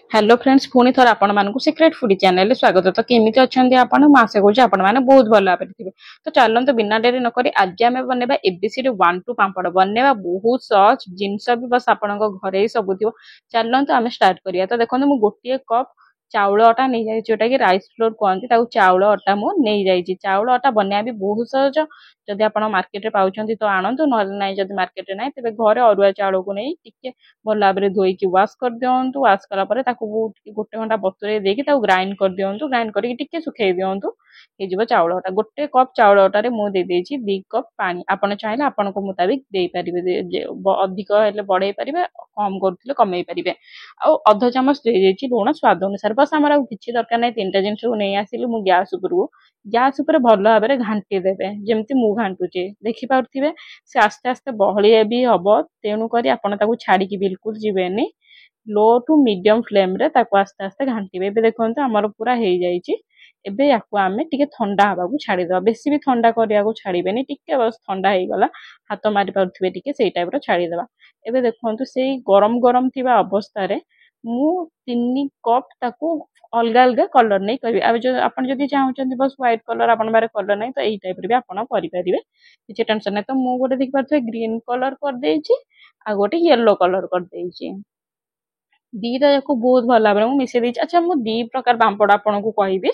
Hello friends पुणी थर आपण मानक सिक्रेट फूडी चैनल स्वागत। तो केमी अच्छा आपण आशा करूँ आपण मैंने बहुत भल भाव थे। तो चलते बिना डेरी नक आज आम बनवा एबीसीडी 1 2 पापड़ बनवा बहुत सहज जिनस भी बस आपण घरे ही सब थी। चलते आम स्टार्ट करिया। तो देखो मुझे गोटे कप चाउल अटा नहीं जाए जोटा कि राइस फ्लोर कहते चाउल अटा मु नहीं जाइए। चाउल अटा बनवा भी बहुत सहज। जदि आप मार्केट में पाँच तो आणतु ना जब मार्केट ना तेज घरे अरुआ चाउल को नहीं टिके भल भाव में धोईकी वाश कर दिंतु। वाश कलापर गोटे घंटा बतुरे देकी ग्राइंड कर दिंतु। ग्राइंड करके सुखे दिंतु हो चाउल अटा। गोटे कप चाउल अटारे मुझे 2 कप पानी आपड़ चाहिए आपण मुताबिक दे पारे। अधिक हेल्ले बढ़े पारे कम करुले कमे पारे। अध चामच दे लुण स्वाद अनुसार बस आमर किसी दरकार ना 3टा जिन नहीं आसिलु मु गैस गैस भल भाव में घाटी देवे जमती मु घाटुचे देखिपे से आस्ते आस्ते बहलिया भी हम तेणुक आपड़ छाड़ी बिल्कुल जीवेनि लो टू मीडियम फ्लेम रे आस्ते आस्ते घाटे। ए देखो आमर पूरा हो जाइए। एबे याकू आमे टिके ठंडा हवा को छाड़ीद बेसी भी ठंडा करिया को छाड़बेनि टिके बस ठंडा हो गला हाथ मारी पारे टिके से टाइप छाड़ीद। एबे देखो से गरम गरम थिबा अवस्था रे मु 3 कप ताकू अलग अलग कलर नहीं करी। अब जो आप चाहते बस व्हाइट कलर आप कलर नहीं तो यही टाइप भी आप करेंगे किसी टेंशन नहीं। तो मुझे गोटे देखिए ग्रीन कलर कर देछि आ गोटे येलो कलर कर देछि। दीटा जाक बहुत भल भाव में मिसे दी। अच्छा मुझे 2 प्रकार पापड़ आपन को कहबी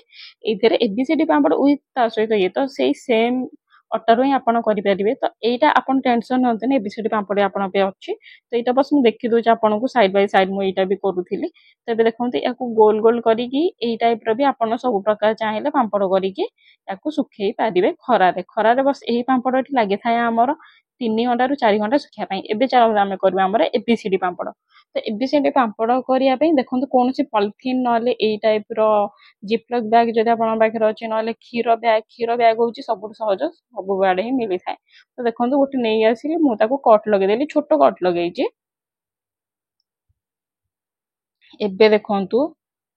ये एबीसीडी पापड़ विथ सहित ये तो से सेम अटार ही आपड़ करेंगे। तो यहाँ आप टेंशन ना एबीसीडी पापड़ आप अच्छी। तो यहाँ बस मुझे देखी दूसरी आपन को साइड बाय साइड मुझे भी करूली। तो ये देखो या गोल गोल करी टाइप भी आप सब प्रकार चाहिए पापड़ करके सुखे पारे खरारे खरारे बस यही पापड़ लगे था आमर 3 घंटा रू 4 घंटा सुखाई। एबे चलो आम करवा एबीसीडी पापड़। तो एबीसीडी पापड़ करने देखो कौन सी पॉलिथीन ना टाइप जिपलॉक बैग जब आप अच्छे ना क्षीर बैग हूँ सब सहज सब आड़े ही मिली थाए। तो देखो गोटे नहीं आसिली मुझे कट लगेदेली छोट कट लगे। एबे देखंतु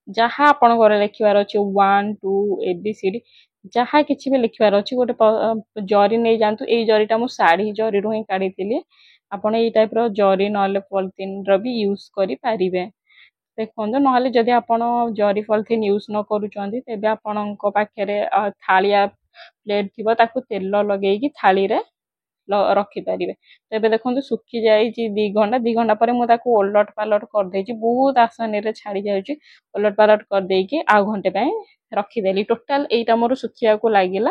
जहाँ आपण घरे लिखिबार अच्छे 1 2 एबीसीडी जहाँ किसी भी लिखिबार अच्छे गोटे जरी नहीं जातु। यही जरीटा मु शाढ़ी जरी रू ही काढ़ी आपण ये टाइप जरी ना पॉलिथीन भी यूज करि पारिबे। देखो ना जदि आपण जरी पॉलिथीन यूज न करूचंती तेबे आपण पाखे थालिया प्लेट थी तेल लगे थाली रे रखिपारे। तो ये देखो सुखी जाइए 2 घंटा पर मुझे ओलट पालट कर बहुत आसानी रे छाड़ी जाऊँगी। ओलट पालट कर आउ घंटे रखीदेली टोटाल यहीटा मोर सुखिया को लगिला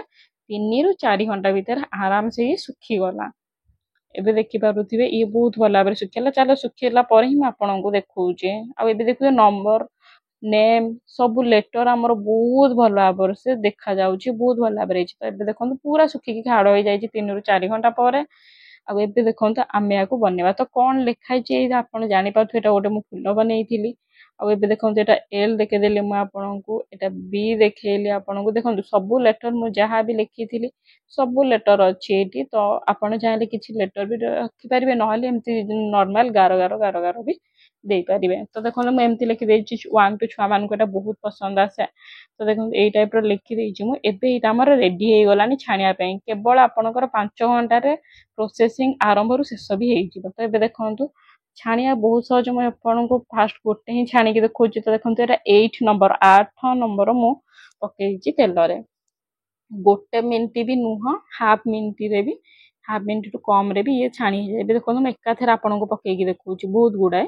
3 रू 4 घंटा भितर आराम से ही सुखीगला। एबे देखि पारुथिबे ये बहुत भल भाव सुखिला। चलो सुखिला पर ही आपन को देखौचे। आ एबे देखियो नंबर नेम सब लेटर आमर बहुत भल भाव से देखा जाउची बहुत भल भाव रे। तो एबे देखो पूरा सुखिकी खाड़ हो जाइए 3 रू 4 घंटा पर। अब एबे देखो आम या बनवा तो कौन लिखाई आप जानी पार्थ एटा गोटे मु फुल बनई। अब एबे देखो एटा एल देखेदेली मु आपन को एटा बी देखैली आपन को देखो सब लेटर मु जहाँ भी लिखी थी सब लेटर अच्छी ये। तो आपड़ चाहिए किसी लेटर भी रखिपारे ना एमती नॉर्मल गार गार गार गार भी दे पारे। तो देखो मुझे लिखी 1 2 छुआ मान बहुत पसंद आसे। तो देखो यही टाइप लिखी मुझे आमर रेडी हो गलानी छाणिया केवल आपणकर 5 घंटे प्रोसेसिंग आरंभ रू शेष भी हो। तो ये देखो छाणिया बहुत सहज मुझे आपन को फास्ट गोटे ही छाणिकी देखो। तो देखो ये 8 नंबर मु पकई तेल रे गोटे मिनिट भी नुह हाफ मिनिट रे भी हाफ मिनिट टू कम रे भी ये छाणी जाए। देखो मैं एकाथर आपन को पकईकी देखो बहुत गुड़ाए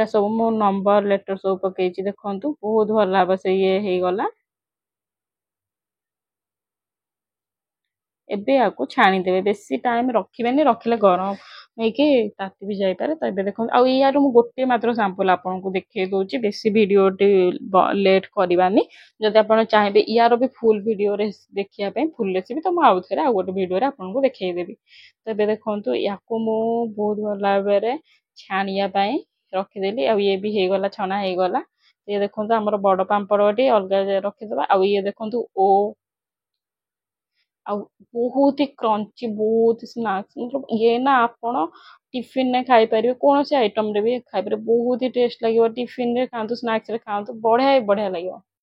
सब मो नंबर लेटर सब पकई देखो बहुत भल भाव से ये हो गला। एबे आपको छाणीदेवे बेसी टाइम रखिबेनि रखिले गरम नहीं ताती भी जापे। तो ये देखो यार मुझे गोटे मात्र सैंपल आपको देखे दूसरी बेसी भिडियो लेट करवानी। जदि आप चाहिए यार भी फुल भिडियो देखिए फुल रेसिपी तो मुझे थे आउ गोटे भिडियो आपको देखदेवी। तो ये देखो या बहुत भल भाव छाणिया रखीदेली ये भी हो गला छना हो गला। ये देखो आमर बड़ पापड़ अलग रखीदे। आ ये देखो ओ आ बहुत ही क्रंची बहुत स्नैक्स मतलब ये ना आपण टिफिन में खाई पारे कौन से आइटम रे भी खाई पारे बहुत ही टेस्ट लगे। टिफिन रे खातु स्नैक्स रे खातु बढ़िया बढ़िया लगे।